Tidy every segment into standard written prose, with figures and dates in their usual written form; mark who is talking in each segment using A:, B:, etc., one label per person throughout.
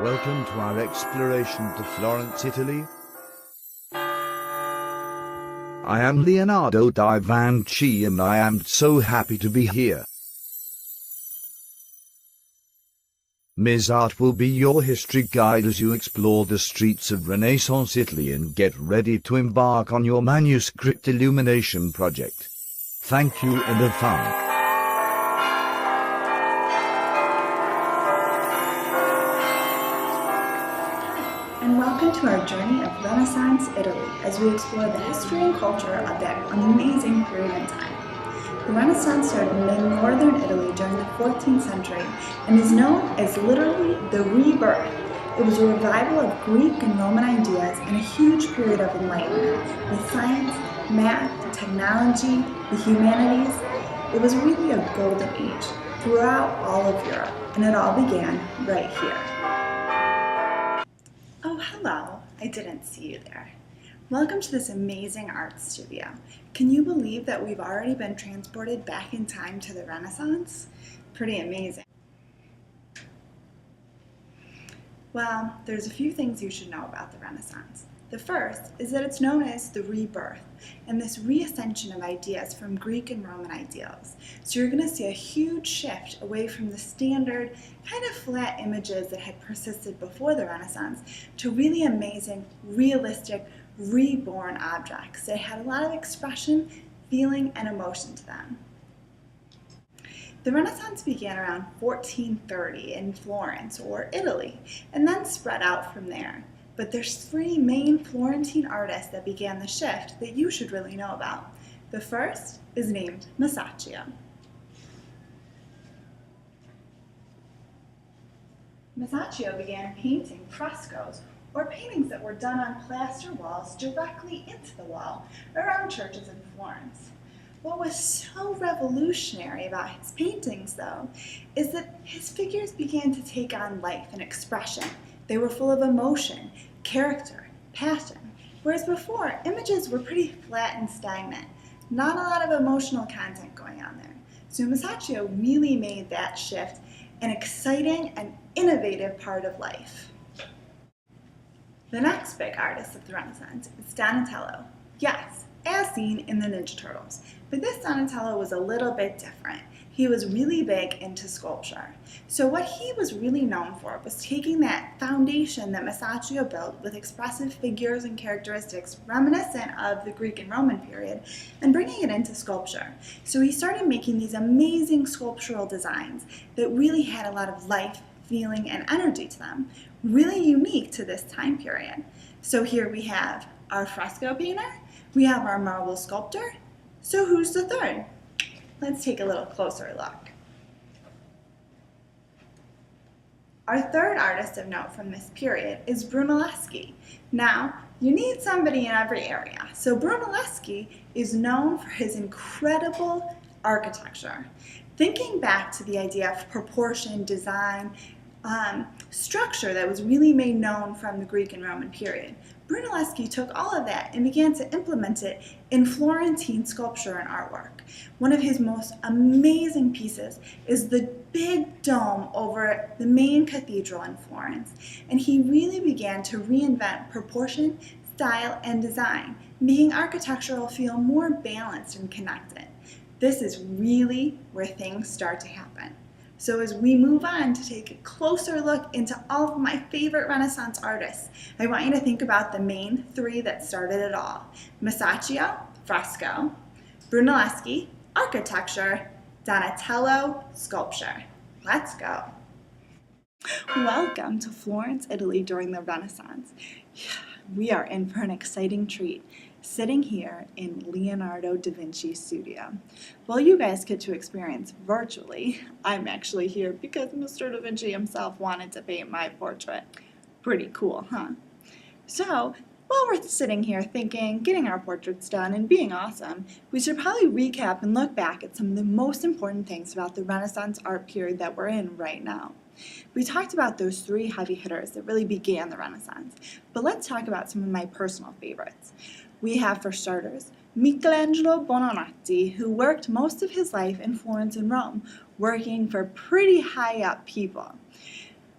A: Welcome to our exploration to Florence, Italy. I am Leonardo da Vinci and I am so happy to be here. Ms. Art will be your history guide as you explore the streets of Renaissance Italy and get ready to embark on your manuscript illumination project. Thank you and have fun.
B: And welcome to our journey of Renaissance Italy as we explore the history and culture of that amazing period in time. The Renaissance started in northern Italy during the 14th century and is known as literally the rebirth. It was a revival of Greek and Roman ideas and a huge period of enlightenment with science, math, technology, the humanities. It was really a golden age throughout all of Europe, and it all began right here. Oh, hello. I didn't see you there. Welcome to this amazing art studio. Can you believe that we've already been transported back in time to the Renaissance? Pretty amazing. Well, there's a few things you should know about the Renaissance. The first is that it's known as the rebirth and this reascension of ideas from Greek and Roman ideals. So you're going to see a huge shift away from the standard kind of flat images that had persisted before the Renaissance to really amazing, realistic, reborn objects that had a lot of expression, feeling, and emotion to them. The Renaissance began around 1430 in Florence or Italy and then spread out from there. But there's three main Florentine artists that began the shift that you should really know about. The first is named Masaccio. Masaccio began painting frescoes, or paintings that were done on plaster walls directly into the wall around churches in Florence. What was so revolutionary about his paintings, though, is that his figures began to take on life and expression. They were full of emotion, character, passion, whereas before, images were pretty flat and stagnant. Not a lot of emotional content going on there. So Masaccio really made that shift an exciting and innovative part of life. The next big artist of the Renaissance is Donatello. Yes, as seen in the Ninja Turtles, but this Donatello was a little bit different. He was really big into sculpture. So what he was really known for was taking that foundation that Masaccio built with expressive figures and characteristics reminiscent of the Greek and Roman period and bringing it into sculpture. So he started making these amazing sculptural designs that really had a lot of life, feeling, and energy to them, really unique to this time period. So here we have our fresco painter, we have our marble sculptor. So who's the third? Let's take a little closer look. Our third artist of note from this period is Brunelleschi. Now, you need somebody in every area. So Brunelleschi is known for his incredible architecture. Thinking back to the idea of proportion, design, structure that was really made known from the Greek and Roman period, Brunelleschi took all of that and began to implement it in Florentine sculpture and artwork. One of his most amazing pieces is the big dome over the main cathedral in Florence, and he really began to reinvent proportion, style, and design, making architecture feel more balanced and connected. This is really where things start to happen. So as we move on to take a closer look into all of my favorite Renaissance artists, I want you to think about the main three that started it all. Masaccio, fresco; Brunelleschi, architecture; Donatello, sculpture. Let's go. Welcome to Florence, Italy during the Renaissance. We are in for an exciting treat, sitting here in Leonardo da Vinci's studio. Well, you guys get to experience virtually. I'm actually here because Mr. Da Vinci himself wanted to paint my portrait. Pretty cool, huh? So, while we're sitting here thinking, getting our portraits done, and being awesome, we should probably recap and look back at some of the most important things about the Renaissance art period that we're in right now. We talked about those three heavy hitters that really began the Renaissance, but let's talk about some of my personal favorites. We have, for starters, Michelangelo Buonarroti, who worked most of his life in Florence and Rome, working for pretty high up people.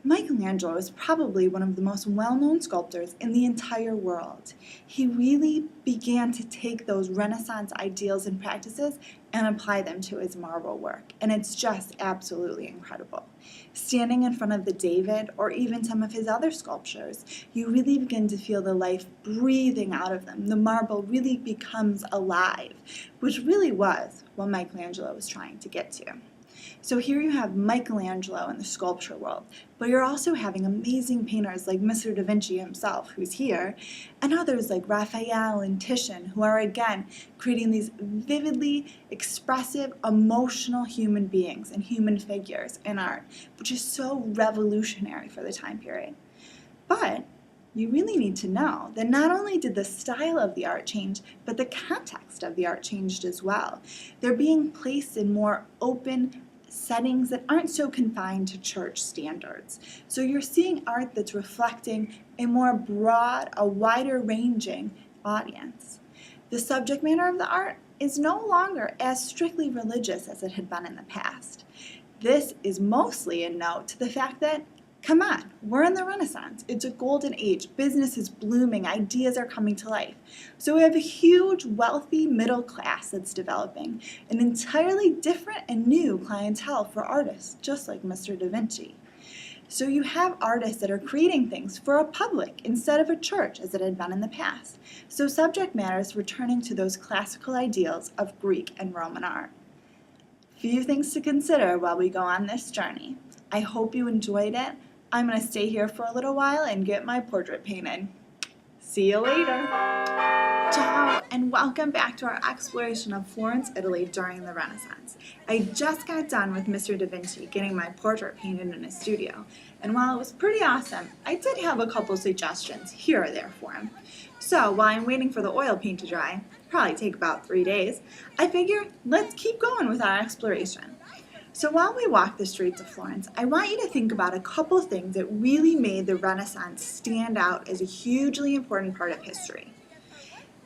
B: Michelangelo is probably one of the most well-known sculptors in the entire world. He really began to take those Renaissance ideals and practices and apply them to his marble work, and it's just absolutely incredible. Standing in front of the David, or even some of his other sculptures, you really begin to feel the life breathing out of them. The marble really becomes alive, which really was what Michelangelo was trying to get to. So here you have Michelangelo in the sculpture world, but you're also having amazing painters like Mr. Da Vinci himself, who's here, and others like Raphael and Titian, who are again creating these vividly expressive, emotional human beings and human figures in art, which is so revolutionary for the time period. But you really need to know that not only did the style of the art change, but the context of the art changed as well. They're being placed in more open settings that aren't so confined to church standards. So you're seeing art that's reflecting a more broad, a wider ranging audience. The subject matter of the art is no longer as strictly religious as it had been in the past. This is mostly a note to the fact that, come on, we're in the Renaissance. It's a golden age. Business is blooming. Ideas are coming to life. So we have a huge, wealthy middle class that's developing, an entirely different and new clientele for artists, just like Mr. Da Vinci. So you have artists that are creating things for a public instead of a church as it had been in the past. So subject matter is returning to those classical ideals of Greek and Roman art. Few things to consider while we go on this journey. I hope you enjoyed it. I'm going to stay here for a little while and get my portrait painted. See you later. Ciao, and welcome back to our exploration of Florence, Italy during the Renaissance. I just got done with Mr. Da Vinci getting my portrait painted in his studio, and while it was pretty awesome, I did have a couple suggestions here or there for him. So while I'm waiting for the oil paint to dry, probably take about 3 days, I figure let's keep going with our exploration. So while we walk the streets of Florence, I want you to think about a couple things that really made the Renaissance stand out as a hugely important part of history.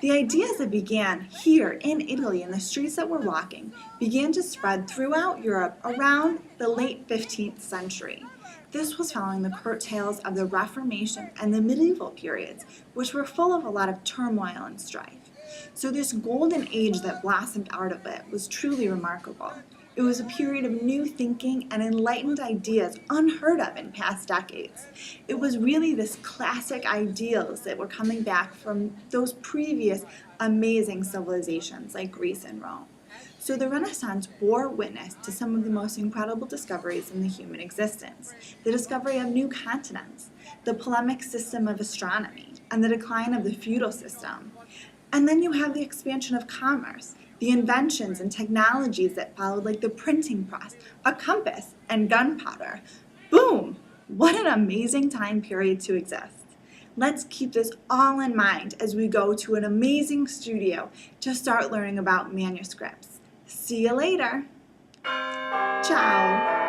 B: The ideas that began here in Italy in the streets that we're walking began to spread throughout Europe around the late 15th century. This was following the coattails of the Reformation and the medieval periods, which were full of a lot of turmoil and strife. So this golden age that blossomed out of it was truly remarkable. It was a period of new thinking and enlightened ideas unheard of in past decades. It was really this classic ideals that were coming back from those previous amazing civilizations like Greece and Rome. So the Renaissance bore witness to some of the most incredible discoveries in the human existence. The discovery of new continents, the polemic system of astronomy, and the decline of the feudal system. And then you have the expansion of commerce, the inventions and technologies that followed, like the printing press, a compass, and gunpowder. Boom! What an amazing time period to exist. Let's keep this all in mind as we go to an amazing studio to start learning about manuscripts. See you later. Ciao.